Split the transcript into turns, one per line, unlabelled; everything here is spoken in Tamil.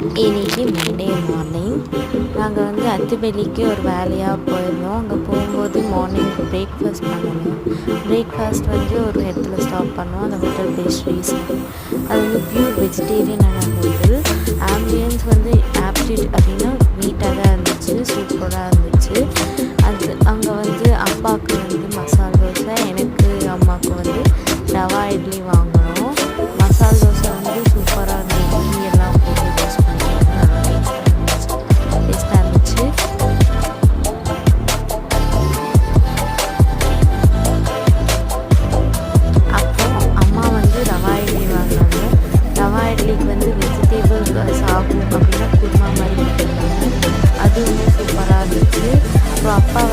இன்னைக்கு மண்டே மார்னிங் நாங்கள் வந்து அத்துப்பள்ளிக்கு ஒரு வேலையாக போயிருந்தோம். அங்கே போகும்போது மார்னிங் பிரேக்ஃபாஸ்ட் பண்ணணும். பிரேக்ஃபாஸ்ட் வந்து ஒரு இடத்துல ஸ்டாப் பண்ணோம். அந்த ஹோட்டல் பேர் ஸ்ரீசன். அது வந்து பியூர் வெஜிடேரியனான ஹோட்டல். ஆம்பியன்ஸ் வந்து ஆப்டிட் அப்படின்னா நீட்டாக தான் இருந்துச்சு, சூப்பராக இருந்துச்சு. அது அங்கே வந்து அப்பாவுக்கு வந்து மசால் தோசை, எனக்கு அம்மாவுக்கு வந்து ரவா இட்லி வாங்கினோம். மசால் தோசை வந்து சூப்பராக இருந்துச்சு, கீ எல்லாம் போட்டு டேஸ்ட் பண்ணுறது நல்லா டேஸ்ட்டாக இருந்துச்சு. அப்புறம் அம்மா வந்து ரவா இட்லி வாங்கினாங்க. ரவா இட்லிக்கு வந்து வெஜிடேபிள் சாகு அப்படின்னா குருமா மாதிரி கொடுத்துருந்தாங்க. அதுவுமே சூப்பராக இருந்துச்சு. அப்புறம் அப்பா